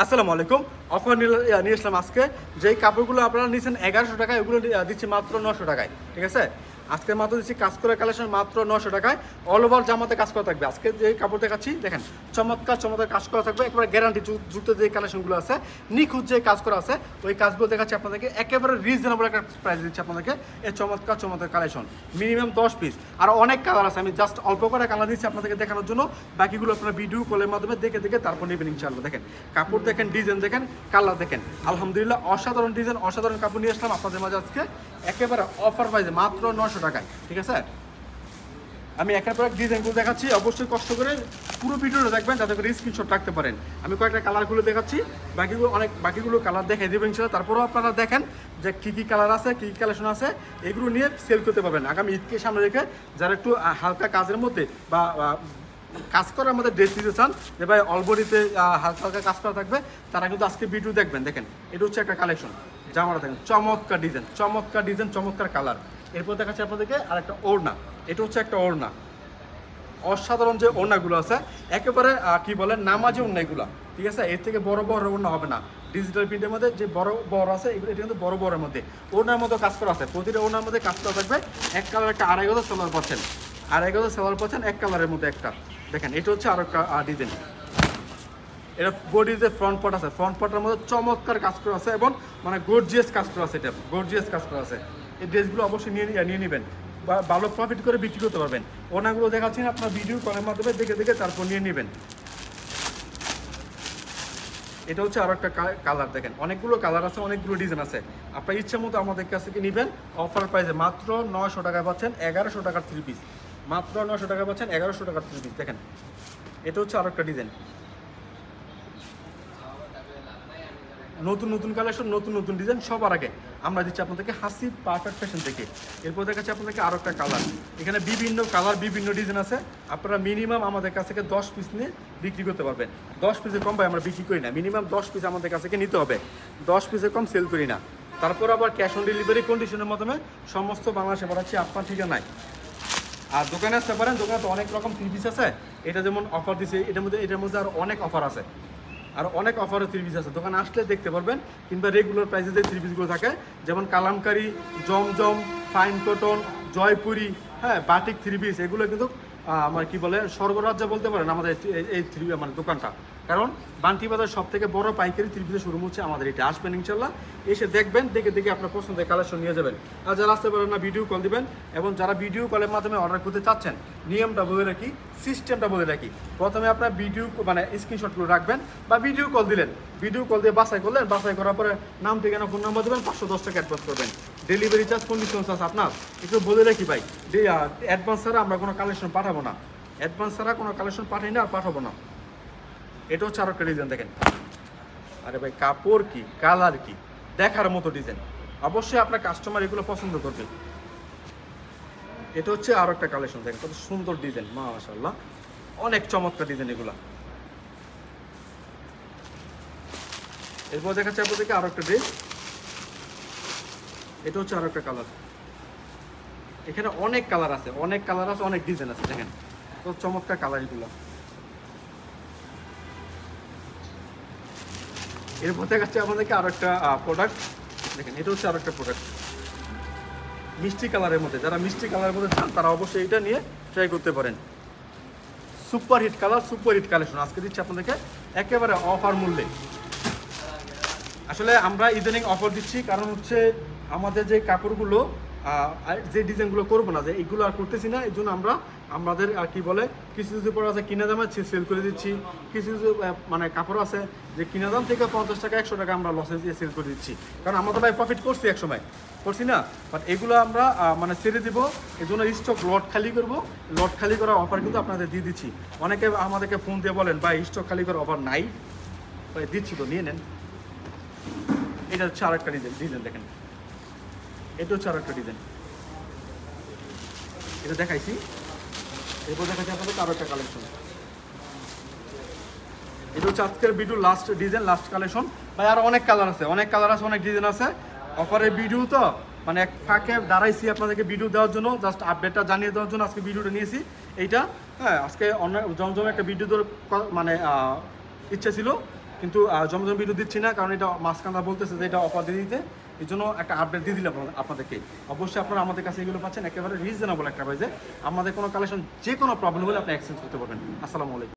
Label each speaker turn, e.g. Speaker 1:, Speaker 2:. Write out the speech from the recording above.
Speaker 1: আসসালামু আলাইকুম। অফার নিয়ে আসলাম আজকে। যেই কাপড়গুলো আপনারা নিয়েছেন 1100 টাকায়, ওগুলো দিচ্ছি মাত্র 900 টাকায়। ঠিক আছে, আজকে মাত্র দিচ্ছি কাজ করা কালেকশন মাত্র 900 টাকায়। অল ওভার জামাতে কাজ করা থাকবে। আজকে যে কাপড় দেখাচ্ছি দেখেন, চমৎকার চমৎকার কাজ করা থাকবে, একবারে গ্যারান্টি যুক্ত যে কালেকশনগুলো আছে, নিখুঁত যে কাজ করা আছে, ওই কাজগুলো দেখাচ্ছি আপনাদেরকে একেবারে রিজনেবল একটা প্রাইস দিচ্ছি আপনাদেরকে। এই চমৎকার চমৎকার কালেকশন মিনিমাম 10 পিস, আর অনেক কালার আছে। আমি জাস্ট অল্প করে কালার দিচ্ছি আপনাদেরকে দেখানোর জন্য, বাকিগুলো আপনারা ভিডিও কলের মাধ্যমে দেখে দেখে তারপর নেবেন ইনশাআল্লাহ। দেখেন কাপড় দেখেন, ডিজাইন দেখেন, কালার দেখেন, আলহামদুলিল্লাহ অসাধারণ ডিজাইন, অসাধারণ কাপড় নিয়ে আসলাম আপনাদের মাঝে আজকে একেবারে অফার প্রাইসে মাত্র 900 টাকায়। ঠিক আছে, আমি একের পর এক ডিজাইনগুলো দেখাচ্ছি, অবশ্যই কষ্ট করে পুরো ভিডিওটা দেখবেন যাতে করে স্ক্রিনশট রাখতে পারেন। আমি কয়েকটা কালারগুলো দেখাচ্ছি, বাকিগুলো কালার দেখাই দেবেন ইনশাআল্লাহ। তারপরেও আপনারা দেখেন যে কী কী কালার আছে, কী কী কালেকশন আছে, এগুলো নিয়ে সেল করতে পারবেন আগামী ঈদকে সামনে রেখে। যারা একটু হালকা কাজের মধ্যে বা কাজ করার আমাদের ড্রেস দিতে চান, যে ভাই অলবডিতে হালকা হালকা কাজ করা থাকবে, তারা কিন্তু আজকে ভিডিও দেখবেন। দেখেন এটা হচ্ছে একটা কালেকশন, জামাটা দেখেন চমৎকার ডিজাইন, চমৎকার ডিজাইন, চমৎকার কালার। এরপর দেখাচ্ছি আপনাদেরকে আর একটা ওড়না। এটা হচ্ছে একটা ওড়না, অসাধারণ যে ওড়নাগুলো আছে একেবারে কি বলেন নামাজি ওড়নাগুলো। ঠিক আছে, এর থেকে বড় বড় ওড়না হবে না। ডিজিটাল প্রিন্টের মধ্যে যে বড় বড় আছে এগুলো, এটা কিন্তু বড় বড়ের মধ্যে ওড়নার মতো কাজ করা আছে। প্রতিটা ওড়নার মধ্যে কাজ করা থাকবে। এক কালার একটা 2500 সেলার পাচ্ছেন, 2500 সেলার পাচ্ছেন এক কালারের মধ্যে একটা। দেখেন এটা হচ্ছে আরো একটা ডিজাইন। এটা বডির যে ফ্রন্ট পার্ট আছে, ফ্রন্ট পার্টের মধ্যে চমৎকার কাজ করা আছে এবং মানে গর্জিয়াস কাজ করা আছে। এটা গর্জিয়াস কাজ করা আছে। এই ড্রেসগুলো অবশ্যই নিয়ে নেবেন, বা ভালো প্রফিট করে বিক্রি করতে পারবেন। ওনাগুলো দেখাচ্ছেন আপনার ভিডিও কলের মাধ্যমে দেখে দেখে তারপর নিয়ে নেবেন। এটা হচ্ছে আরো একটা কালার। দেখেন অনেকগুলো কালার আছে, অনেকগুলো ডিজাইন আছে। আপনার ইচ্ছা মতো আমাদের কাছ থেকে নেবেন। অফার প্রাইসে মাত্র 900 টাকায় পাচ্ছেন 1100 টাকার 3 পিস। মাত্র 900 টাকায় পাচ্ছেন 1100 টাকার 3 পিস। দেখেন এটা হচ্ছে আরো একটা ডিজাইন, নতুন নতুন কালেকশন, নতুন নতুন ডিজাইন। সবার আগে আমরা দিচ্ছি আপনাদেরকে হাসি পারফেক্ট ফ্যাশন থেকে। এরপর দেখাচ্ছি আপনাদেরকে আরও একটা কালার। এখানে বিভিন্ন কালার, বিভিন্ন ডিজাইন আছে। আপনারা মিনিমাম আমাদের কাছ থেকে 10 পিস নিয়ে বিক্রি করতে পারবেন। 10 পিসের কম ভাই আমরা বিক্রি করি না, মিনিমাম 10 পিস আমাদের কাছ থেকে নিতে হবে। 10 পিসের কম সেল করি না। তারপর আবার ক্যাশ অন ডেলিভারি কন্ডিশনের মাধ্যমে সমস্ত বাংলাদেশে পাঠাচ্ছি আপনার ঠিকানায়। আর দোকানে আসতে পারেন, দোকানে তো অনেক রকম 3 পিস আছে। এটা যেমন অফার দিচ্ছে, এটার মধ্যে আর অনেক অফার আছে, আর অনেক অফারের 3 পিস আছে। দোকানে আসলে দেখতে পারবেন, কিংবা রেগুলার প্রাইসে যে 3 পিসগুলো থাকে, যেমন কালামকারি, জমজম, ফাইন কটন, জয়পুরি, হ্যাঁ বাটিক 3 পিস, এগুলো কিন্তু আমার কি বলে সর্বরাজ্য বলতে পারেন আমাদের এই 3 মানে দোকানটা। কারণ বান্টি বাজার সব থেকে বড় পাইকারি 3 পিসের শোরুম হচ্ছে আমাদের এটা। আসবেন ইনশাল্লাহ, এসে দেখবেন, দেখে দেখে আপনার পছন্দের কালেকশন নিয়ে যাবেন। আর যারা আসতে পারেন না, ভিডিও কল দিবেন। এবং যারা ভিডিও কলের মাধ্যমে অর্ডার করতে চাচ্ছেন, নিয়মটা বলে রাখি, সিস্টেমটা বলে রাখি। প্রথমে আপনার ভিডিও মানে স্ক্রিনশটগুলো রাখবেন, বা ভিডিও কল দিলেন, ভিডিও কল দিয়ে বাছাই করলেন, বাছাই করার পরে নাম, ঠিকানা, ফোন নাম্বার দেবেন, 510 টাকা অ্যাডভান্স করবেন। ডেলিভারি চার্জ, কন্ডিশন চার্জ আপনার। একটু বলে রাখি ভাই, অ্যাডভান্স ছাড়া আমরা কোনো কালেকশন পাঠাবো না। অ্যাডভান্স ছাড়া কোনো কালেকশন পাঠাই না, আর পাঠাবো না। এটা হচ্ছে আরো একটা ডিজাইন। দেখেন আরে ভাই কাপড় কি, কালার কি, দেখার মতো ডিজাইন। অবশ্যই আপনার কাস্টমার এগুলো পছন্দ করবে। এটা হচ্ছে আরো একটা কালেকশন। দেখেন কত সুন্দর ডিজাইন, মাশাআল্লাহ, অনেক চমৎকার ডিজাইন এগুলা। এরপর দেখাচ্ছে আপনাদেরকে আরো একটা ড্রেস। এটা হচ্ছে আরো একটা কালার। এখানে অনেক কালার আছে, অনেক কালার আছে, অনেক ডিজাইন আছে। দেখেন কত চমৎকার কালার এগুলো। এরপর দেখাচ্ছে আপনাদেরকে আরো একটা প্রোডাক্ট। দেখেন এটা হচ্ছে আরো একটা প্রোডাক্ট মিষ্টি কালারের মধ্যে। যারা মিষ্টি কালারের মধ্যে চান তারা অবশ্যই এটা নিয়ে ট্রাই করতে পারেন। Super hit colour, super hit collection আজকে দিচ্ছি আপনাদেরকে একেবারে অফার মূল্যে। আসলে আমরা ইদানিং অফার দিচ্ছি, কারণ হচ্ছে আমাদের যে কাপড়গুলো যে ডিজাইনগুলো করবো না, যে এইগুলো আর করতেছি না, এই জন্য আমরা আমাদের আর কি বলে কিছু কিছু পর আছে কিনা দামে সেল করে দিচ্ছি। কিছু কিছু মানে কাপড় আছে যে কিনা দাম থেকে 50 টাকা 100 টাকা আমরা লসে দিয়ে সেল করে দিচ্ছি। কারণ আমরা তো ভাই প্রফিট করছি এক সময়, করছি না, বাট এগুলো আমরা মানে ছেড়ে দিব। এই জন্য স্টক লট খালি করবো, লট খালি করার অফার কিন্তু আপনাদের দিয়ে দিচ্ছি। অনেকে আমাদেরকে ফোন দিয়ে বলেন ভাই স্টক খালি করার অফার নাই, ভাই দিচ্ছি তো, নিয়ে নেন। এটা হচ্ছে আরেকটা ডিজাইন। দেখেন এটা হচ্ছে আরেকটা ডিজাইন, এটা দেখাইছি। এরপর দেখাচ্ছি আপনাদের আরো একটা কালেকশন। এটা হচ্ছে আজকের video last design, last collection. ভাই আর অনেক কালার আছে, অনেক কালার আছে, অনেক ডিজাইন আছে। অফারের ভিডিও তো মানে এক ফাঁকে দাঁড়াইছি আপনাদেরকে ভিডিও দেওয়ার জন্য, জাস্ট আপডেটটা জানিয়ে দেওয়ার জন্য আজকে ভিডিওটা নিয়েছি এইটা। হ্যাঁ আজকে অন্য জমজমে একটা ভিডিও মানে ইচ্ছা ছিল, কিন্তু জমজম ভিডিও দিচ্ছি না, কারণ এটা মাঝখানটা বলতেছে যে এটা অফার দিয়ে দিতে, এই জন্য একটা আপডেট দিয়ে দিলাম আপনাদেরকে। অবশ্যই আপনারা আমাদের কাছে এগুলো পাচ্ছেন একেবারে রিজনেবল একটা প্রাইসে। আমাদের কোনো কালেকশন যে কোনো প্রবলেম হলে আপনি এক্সচেঞ্জ করতে পারবেন। আসসালামু আলাইকুম।